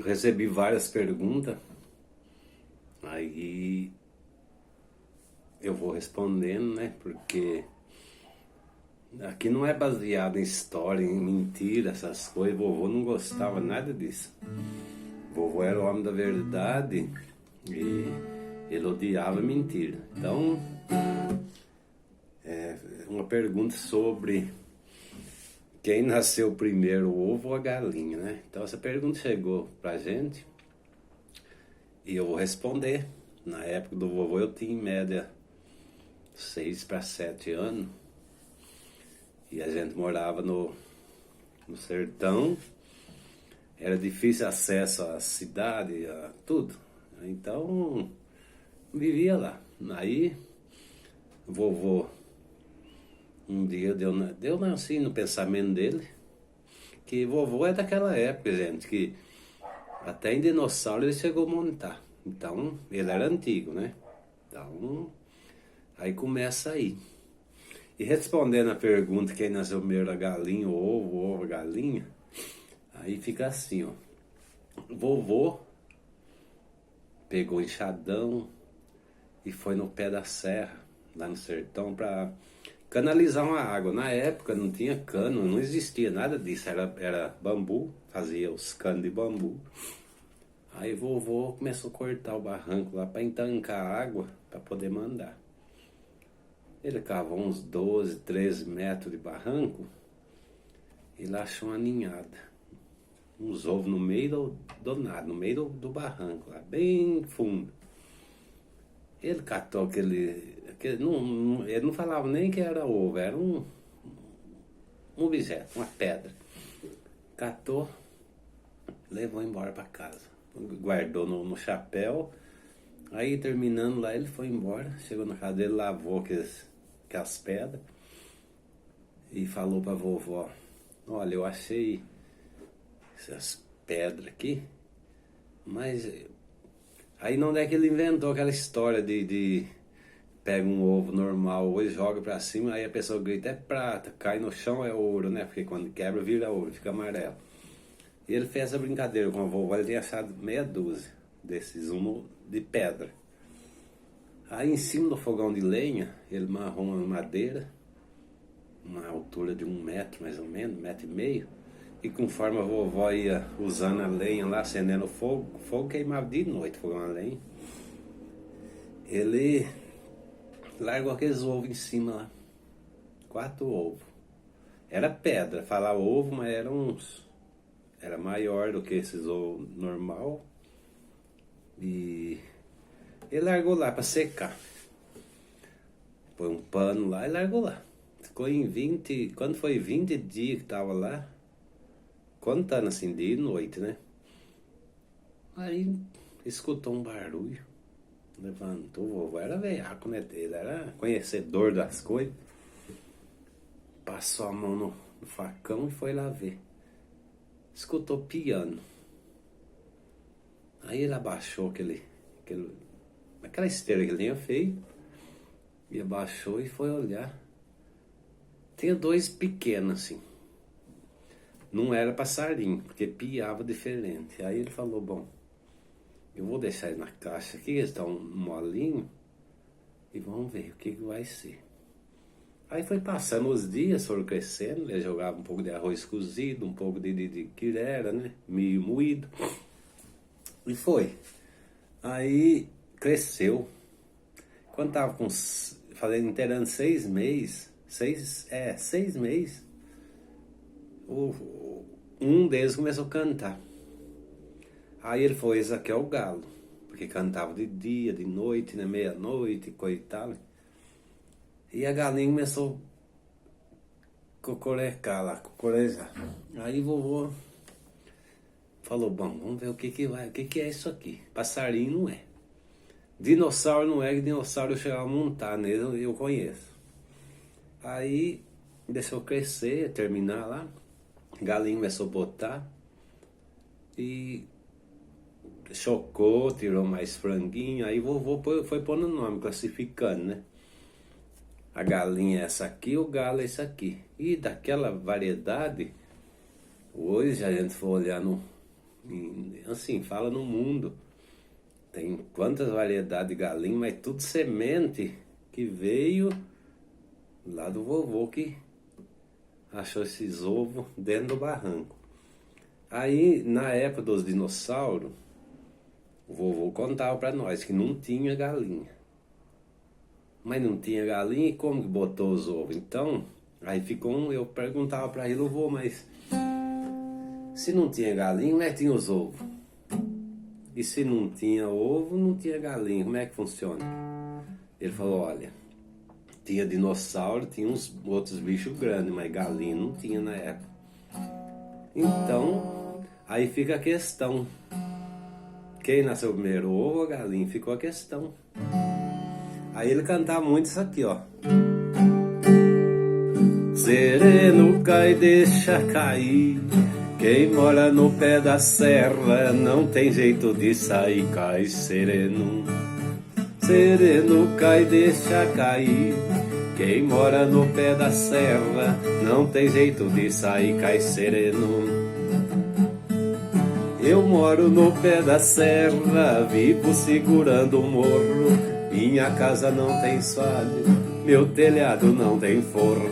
Eu recebi várias perguntas, aí eu vou respondendo, né? Porque aqui não é baseado em história, em mentira, essas coisas. Vovô não gostava nada disso. Vovô era o homem da verdade e ele odiava mentira. Então, uma pergunta sobre quem nasceu primeiro, o ovo ou a galinha, né? Então essa pergunta chegou pra gente e eu vou responder. Na época do vovô eu tinha em média 6 para 7 anos e a gente morava no sertão. Era difícil acesso à cidade, a tudo. Então vivia lá. Aí vovô um dia deu assim no pensamento dele que vovô é daquela época, gente, que até em dinossauro ele chegou a montar. Então, ele era antigo, né? Então, aí começa aí. E respondendo a pergunta quem nasceu primeiro, a galinha, o ovo, a galinha, aí fica assim, ó. Vovô pegou enxadão e foi no pé da serra, lá no sertão, pra canalizar uma água. Na época não tinha cano, não existia nada disso, era bambu, fazia os canos de bambu. Aí vovô começou a cortar o barranco lá para entancar a água para poder mandar. Ele cavou uns 12, 13 metros de barranco e lá achou uma ninhada. Uns ovos no meio do nada, no meio do barranco, lá bem fundo. Ele catou aquele ele não falava nem que era ovo, era um objeto, uma pedra. Catou, levou embora para casa. Guardou no chapéu. Aí terminando lá ele foi embora. Chegou na casa dele, lavou aquelas pedras e falou pra vovó: olha, eu achei essas pedras aqui, mas aí não é que ele inventou aquela história de pega um ovo normal hoje, joga pra cima, aí a pessoa grita é prata, cai no chão é ouro, né? Porque quando quebra vira ouro, fica amarelo. E ele fez essa brincadeira com a vovó, ele tinha achado meia dúzia desses de pedra. Aí em cima do fogão de lenha, ele amarrou uma madeira, uma altura de 1 metro mais ou menos, 1,5 m. E conforme a vovó ia usando a lenha lá, acendendo o fogo queimava de noite, fogão a lenha. Ele largou aqueles ovos em cima lá, 4 ovos. Era pedra, falar ovo, mas era maior do que esses ovos normal. E ele largou lá para secar. Põe um pano lá e largou lá. Ficou em 20, quando foi 20 dias que tava lá, contando assim, dia e noite, né? Aí escutou um barulho, levantou, o vovô era velhaco, né? Ele era conhecedor das coisas. Passou a mão no facão e foi lá ver. Escutou piano. Aí ele abaixou aquela esteira que ele tinha feito, e abaixou e foi olhar. Tinha 2 pequenos assim. Não era passarinho, porque piava diferente. Aí ele falou, bom, eu vou deixar ele na caixa aqui, eles estão molinho, e vamos ver o que vai ser. Aí foi passando os dias, foram crescendo, ele jogava um pouco de arroz cozido, um pouco de quirera, né? Milho moído. E foi. Aí cresceu. Quando tava fazendo inteirando 6 meses, 6 meses, um deles começou a cantar. Aí ele foi, esse aqui é o galo, porque cantava de dia, de noite, né, meia-noite, coisa e tal. E a galinha começou a cocorecar lá, cocorejar. Aí vovô falou, bom, vamos ver o que é isso aqui. Passarinho não é. Dinossauro não é, que dinossauro eu chegava a montar nele, eu conheço. Aí deixou crescer, terminar lá. Galinha começou a botar. E chocou, tirou mais franguinho. Aí vovô foi pondo o nome, classificando, né? A galinha é essa aqui, o galo é esse aqui. E daquela variedade, hoje a gente for olhar Assim, fala no mundo. Tem quantas variedades de galinha, mas tudo semente que veio lá do vovô que achou esses ovos dentro do barranco. Aí, na época dos dinossauros, o vovô contava para nós que não tinha galinha. Mas não tinha galinha, e como que botou os ovos? Então, aí eu perguntava para ele, vovô, mas se não tinha galinha, como é que tinha os ovos? E se não tinha ovo, não tinha galinha, como é que funciona? Ele falou, olha, tinha dinossauro, tinha uns outros bichos grandes, mas galinha não tinha na época. Então, aí fica a questão. Quem nasceu primeiro, o ovo ou a galinha? Ficou a questão. Aí ele cantava muito isso aqui, ó. Sereno cai, deixa cair. Quem mora no pé da serra não tem jeito de sair, cai sereno. Sereno cai, deixa cair. Quem mora no pé da serra não tem jeito de sair, cai sereno. Eu moro no pé da serra, vivo segurando o morro. Minha casa não tem soalho, meu telhado não tem forro.